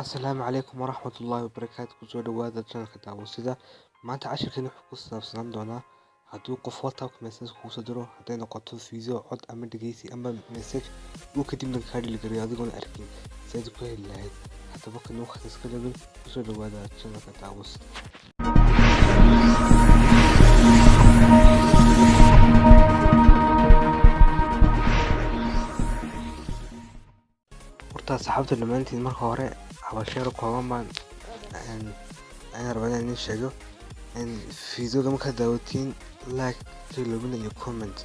Asalaamu calaykum waraxmatullaahi wabarakaatu kusoo dhawaada channelka daawashada maanta cashirkeena wuxuu ku saabsanaan doonaa hadduu qof WhatsApp message kugu soo diro hadday noqoto video cod ama dhegeysi ama message uu kadibna kaa dhiligariyo adigoon arkin sidaad ku heli lahayd haddaba kan waqti iska jabin kusoo dhawaada channelka daawashada horta saxaabta dhammaantiin marka hore habasheero kooban baan rabaa inaan sheego videoga markaad daawatiin like reloading iyo comment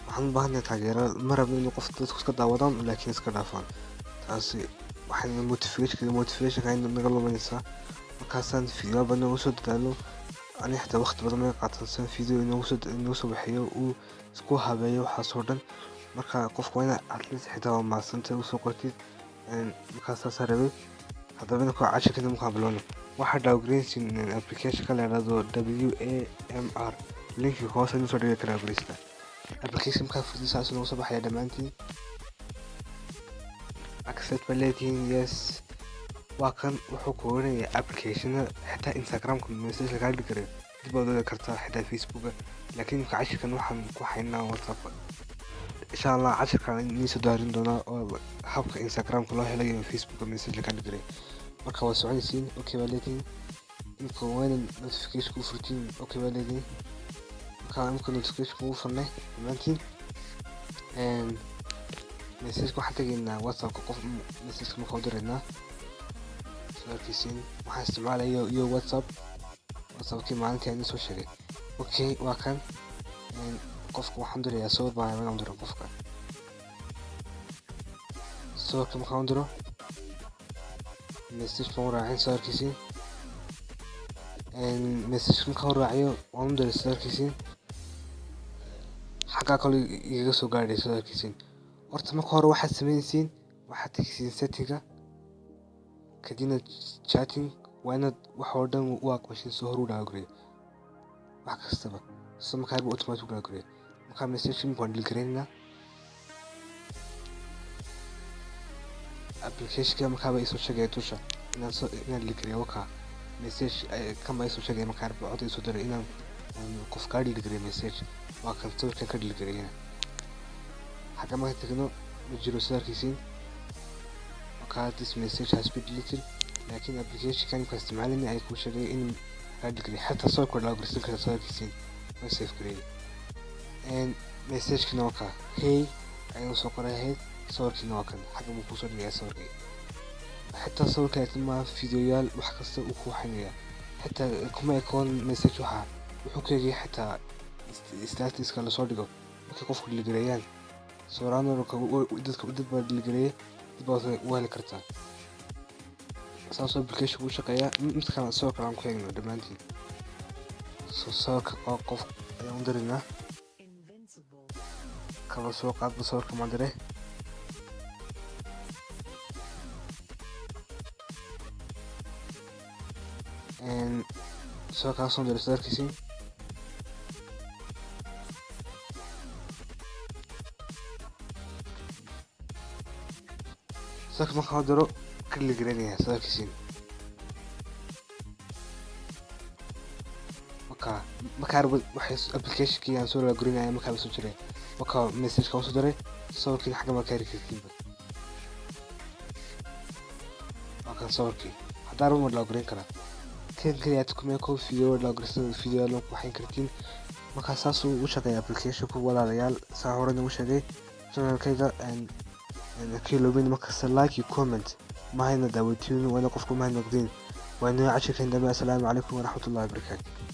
waxaan u baahanahay taageero ma rabno in qof dadku iska daawadaan laakiin iska dhaafaan taasi waxay motivation naga luminaysaa markaasaan video badan ugu soo dadaalo ani xitaa waqti badan ma qaadansan video inuu soo bixiyo uu isku habeeyo waxaasoo dhan marka qofku waa inaad at least xitaa waa maasanta usoo qortid markaasaas rabay haddaba inuu cashirkeena markaan bilowno waxaa downgrade application ka la yiraahdo WAMR linki hoose inuu soo dhigi karaa barista application ka fududsaas inuu soo baxaya dhammaantiin accept leeyihiin yes waa kan wuxuu ku oranaya application xitaa Instagram-ka message laga dhigi karo dib u dhigi kartaa xitaa Facebook laakiin cashirkan waxaan ku haynaa WhatsApp insha Allah cashirkan inii soo daarin doona oo habka Instagram-ka loo helayo Facebook message laga dhigi karo marka waa soconaysiin okay waa leeyihiin inta weyn notification ku furtiin okay waa leeyihiin marka notification ku furnay dhammaantiin message waxaan tageynaa WhatsApp qof message ma koo direynaa sarkiisiin waxaan isticmaalayo iyo WhatsApp-kii maalintii aan soo sheegay okay waa kan qofka waxaan dirayaa sawir baan inaan diro qofka sawirka markaan diro message baan raacin sawirkiisii message markaan raaciyo waan diray sawirkiisii xagga kale iga soo gaadhay sawirkiisii horta marka hore waxaad sameynaysiin waxaad tagsiin setting-ga kadibna chatting waa inaad wax oo dhan u aqbashin soo hor u dhaagreeyo wax kastaba soo markaa automatic u dhaagreeyo markaa message baan dhigreynaa application markaa isoo sheegay tusha inaan dhigreeyo waka message kan baa isoo sheegay markaa cod isoo diray inaan qof ka dhigreeyo message waa kan sawirkan ka dhigreeyna xagga ma tagno ma jiro sawirkiisii markaa this message has been deleted laakiin application kan ka isticmaalina ay ku sheegay in ka dhigreeyo xataa sawirka la agrisan kara sawirkiisii ma save gareeyo message kana waka hey ayuu soo qoray sawirkiina waa kan xagga ma ku soo dhigay sawirkii xitaa sawirka ma videoyaal wax kasta uu ku xanaya xitaa kuma icon message wuxuu keenay xitaa status la soo dhigo marka qofku dhigreeyaan sawirano dadka dad baa dhigreeyay dib u heli kartaa saas application uu shaqeeyaa mid kale sawirka aan ku eegno dhammaantiin sawirka qof ayaan dirinaa kaba soo qaad sawirka ma diray soo ka soo diray sawirkiisii sawirka markaan diro ka dhigreynaya sawirkiisii markaa waxay application-kii aan soo dhigreynaya markaa soo jiray markaa message-ka soo diray sawirkii xagga ma ka heli kartiin markaa sawirkii hadaa rabo la dhigreyn karaa kan kaliya kuma ko video la dhigreyn video la ku hayn kartiin markaa saas uu shaqeeyaa application-ku walaalayaal saa hore ugu sheegay channel-kayga reloading marka like iyo comment ma hayna daawatiin wala qofku ma hayna noqdeen waa inuu cashirkan dambe. Assalaamu calaykum waraxmatullaahi wabarakaatuh.